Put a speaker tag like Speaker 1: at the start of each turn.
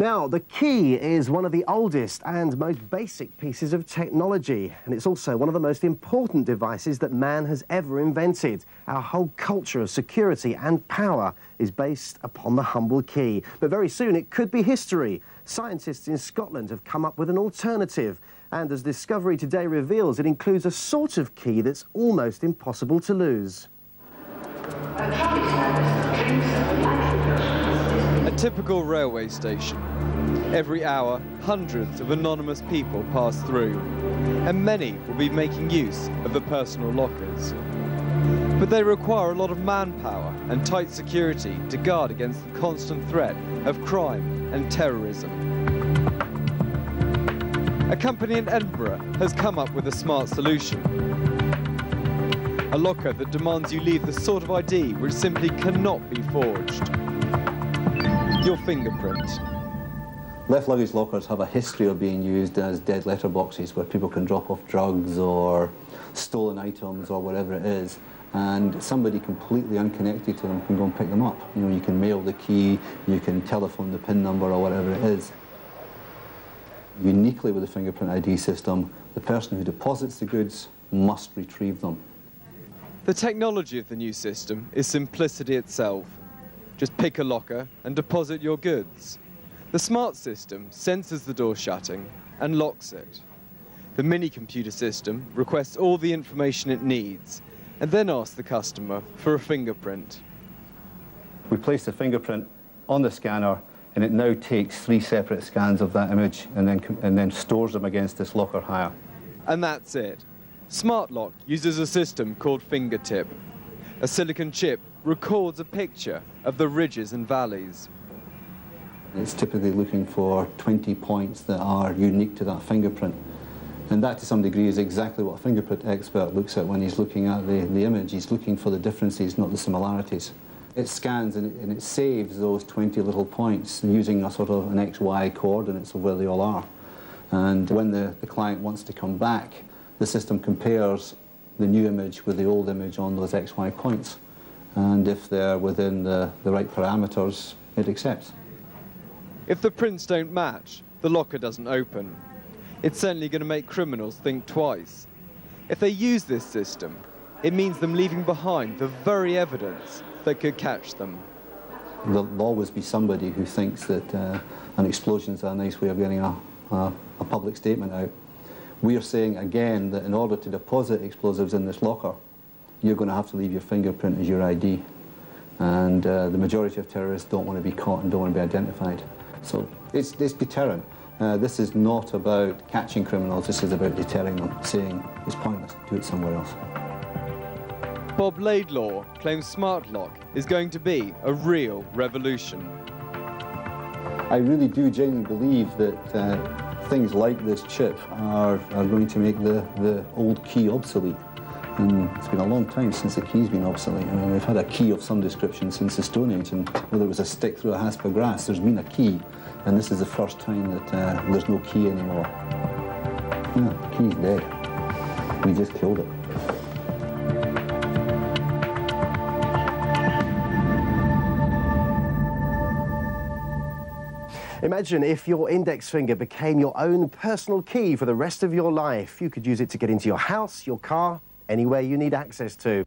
Speaker 1: Now, the key is one of the oldest and most basic pieces of technology, and it's also one of the most important devices that man has ever invented. Our whole culture of security and power is based upon the humble key. But very soon it could be history. Scientists in Scotland have come up with an alternative, and as Discovery Today reveals, it includes a sort of key that's almost impossible to lose.
Speaker 2: A typical railway station. Every hour, hundreds of anonymous people pass through, and many will be making use of the personal lockers. But they require a lot of manpower and tight security to guard against the constant threat of crime and terrorism. A company in Edinburgh has come up with a smart solution. A locker that demands you leave the sort of ID which simply cannot be forged. Your fingerprint.
Speaker 3: Left luggage lockers have a history of being used as dead letter boxes where people can drop off drugs or stolen items or whatever it is, and somebody completely unconnected to them can go and pick them up. You know, you can mail the key, you can telephone the PIN number or whatever it is. Uniquely with the fingerprint ID system, the person who deposits the goods must retrieve them.
Speaker 2: The technology of the new system is simplicity itself. Just pick a locker and deposit your goods. The smart system senses the door shutting and locks it. The mini-computer system requests all the information it needs and then asks the customer for a fingerprint.
Speaker 3: We place the fingerprint on the scanner, and it now takes 3 separate scans of that image and then stores them against this locker hire.
Speaker 2: And that's it. SmartLok uses a system called Fingertip. A silicon chip records a picture of the ridges and valleys.
Speaker 3: It's typically looking for 20 points that are unique to that fingerprint. And that, to some degree, is exactly what a fingerprint expert looks at when he's looking at the image. He's looking for the differences, not the similarities. It scans and it saves those 20 little points using a sort of an XY coordinates of where they all are. And when the client wants to come back, the system compares the new image with the old image on those XY points. And if they're within the right parameters, it accepts.
Speaker 2: If the prints don't match, the locker doesn't open. It's certainly going to make criminals think twice. If they use this system, it means them leaving behind the very evidence that could catch them.
Speaker 3: There'll always be somebody who thinks that an explosion's a nice way of getting a public statement out. We are saying again that in order to deposit explosives in this locker, you're going to have to leave your fingerprint as your ID. And the majority of terrorists don't want to be caught and don't want to be identified. So it's deterrent. This is not about catching criminals, this is about deterring them, saying it's pointless, do it somewhere else.
Speaker 2: Bob Laidlaw claims SmartLok is going to be a real revolution.
Speaker 3: I really do genuinely believe that things like this chip are going to make the old key obsolete. And it's been a long time since the key's been obsolete. I mean, we've had a key of some description since the Stone Age, and whether it was a stick through a hasp of grass, there's been a key. And this is the first time that there's no key anymore. Yeah, the key's dead. We just killed it.
Speaker 1: Imagine if your index finger became your own personal key for the rest of your life. You could use it to get into your house, your car, anywhere you need access to.